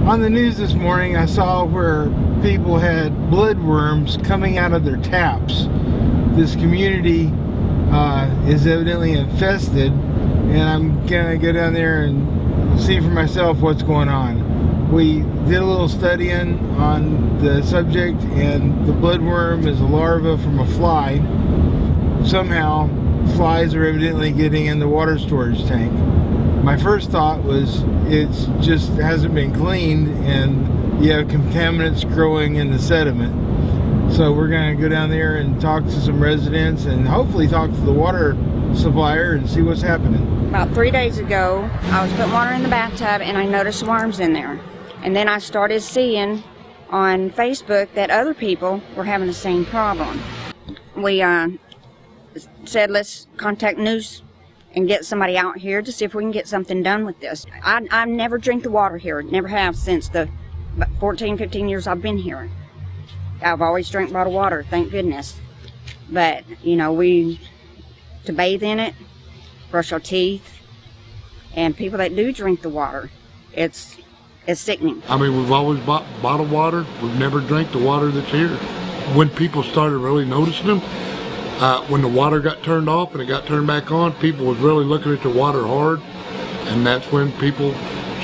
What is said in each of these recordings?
On the news this morning, I saw where people had bloodworms coming out of their taps. This community is evidently infested, and I'm gonna go down there and see for myself what's going on. We did a little studying on the subject, and the bloodworm is a larva from a fly. Somehow, flies are evidently getting in the water storage tank. My first thought was it just hasn't been cleaned and you have contaminants growing in the sediment. So we're going to go down there and talk to some residents and hopefully talk to the water supplier and see what's happening. About 3 days ago, I was putting water in the bathtub and I noticed worms in there. And then I started seeing on Facebook that other people were having the same problem. We said let's contact news and get somebody out here to see if we can get something done with this. I never drink the water here, never have since the 14, 15 years I've been here. I've always drank bottled water, thank goodness. But, you know, to bathe in it, brush our teeth, and people that do drink the water, it's sickening. I mean, we've always bought bottled water. We've never drank the water that's here. When people started really noticing them, when the water got turned off and it got turned back on, people was really looking at the water hard, and that's when people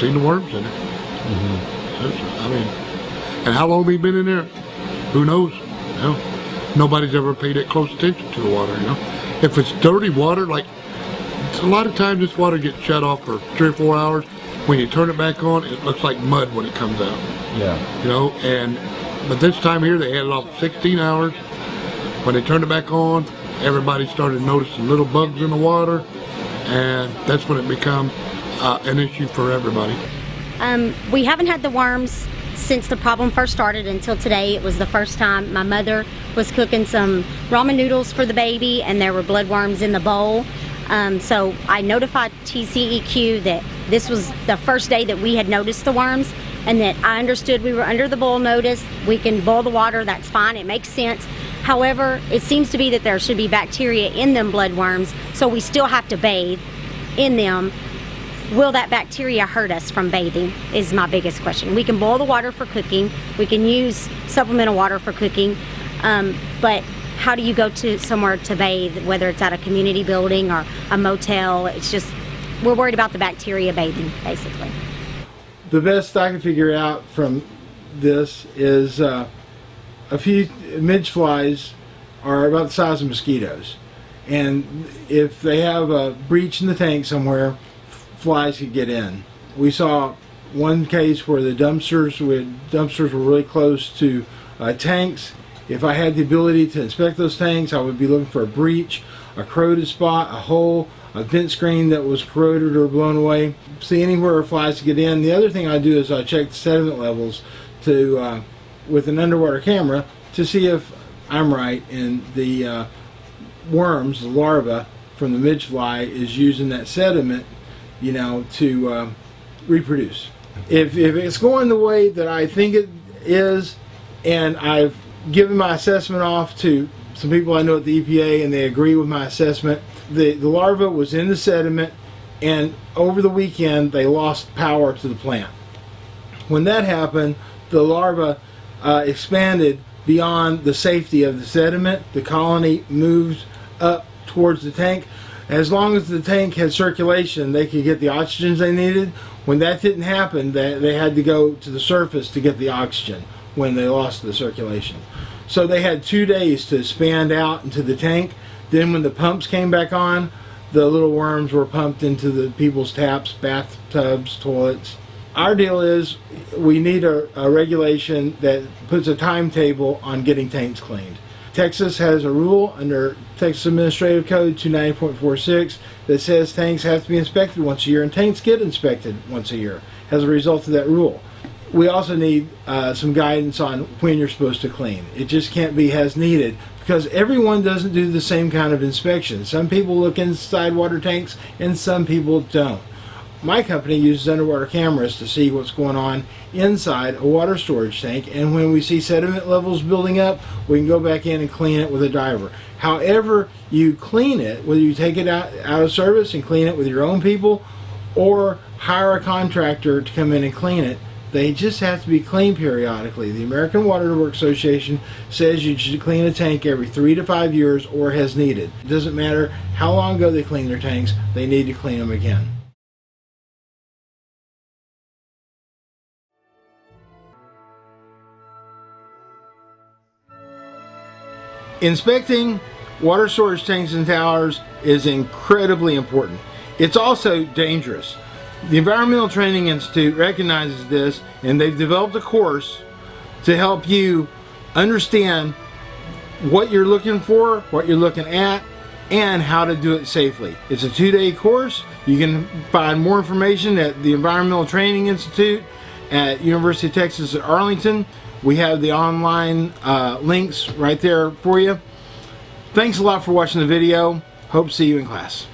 seen the worms in it. Mm-hmm. I mean, and how long they've been in there, who knows? You know, nobody's ever paid that close attention to the water. You know, if it's dirty water, like a lot of times this water gets shut off for 3 or 4 hours. When you turn it back on, it looks like mud when it comes out. Yeah. You know, but this time here they had it off 16 hours. When they turned it back on, everybody started noticing little bugs in the water, and that's when it became an issue for everybody. We haven't had the worms since the problem first started until today. It was the first time. My mother was cooking some ramen noodles for the baby, and there were bloodworms in the bowl. So I notified TCEQ that this was the first day that we had noticed the worms, and that I understood we were under the boil notice. We can boil the water, that's fine, it makes sense. However, it seems to be that there should be bacteria in them bloodworms, so we still have to bathe in them. Will that bacteria hurt us from bathing is my biggest question. We can boil the water for cooking, we can use supplemental water for cooking, but how do you go to somewhere to bathe, whether it's at a community building or a motel? It's just, we're worried about the bacteria bathing, basically. The best I can figure out from this is a few midge flies are about the size of mosquitoes, and if they have a breach in the tank somewhere, flies could get in. We saw one case where the dumpsters were really close to tanks. If I had the ability to inspect those tanks, I would be looking for a breach, a corroded spot, a hole, a vent screen that was corroded or blown away. See anywhere flies to get in. The other thing I do is I check the sediment levels to with an underwater camera to see if I'm right and the worms, the larva from the midge fly is using that sediment, you know, to reproduce. If it's going the way that I think it is, and I've given my assessment off to some people I know at the EPA and they agree with my assessment, the larva was in the sediment, and over the weekend they lost power to the plant. When that happened, the larva expanded beyond the safety of the sediment. The colony moved up towards the tank. As long as the tank had circulation, they could get the oxygen they needed. When that didn't happen, they had to go to the surface to get the oxygen when they lost the circulation. So they had 2 days to expand out into the tank. Then when the pumps came back on, the little worms were pumped into the people's taps, bathtubs, toilets. Our deal is we need a regulation that puts a timetable on getting tanks cleaned. Texas has a rule under Texas Administrative Code 290.46 that says tanks have to be inspected once a year, and tanks get inspected once a year as a result of that rule. We also need some guidance on when you're supposed to clean. It just can't be as needed, because everyone doesn't do the same kind of inspection. Some people look inside water tanks and some people don't. My company uses underwater cameras to see what's going on inside a water storage tank, and when we see sediment levels building up, we can go back in and clean it with a diver. However you clean it, whether you take it out of service and clean it with your own people or hire a contractor to come in and clean it, They just have to be cleaned periodically. The American Water Works Association says you should clean a tank every 3 to 5 years or as needed. It doesn't matter how long ago they cleaned their tanks, they need to clean them again. Inspecting water storage tanks and towers is incredibly important. It's also dangerous. The Environmental Training Institute recognizes this, and they've developed a course to help you understand what you're looking for, what you're looking at, and how to do it safely. It's a 2-day course. You can find more information at the Environmental Training Institute at University of Texas at Arlington. We have the online links right there for you. Thanks a lot for watching the video. Hope to see you in class.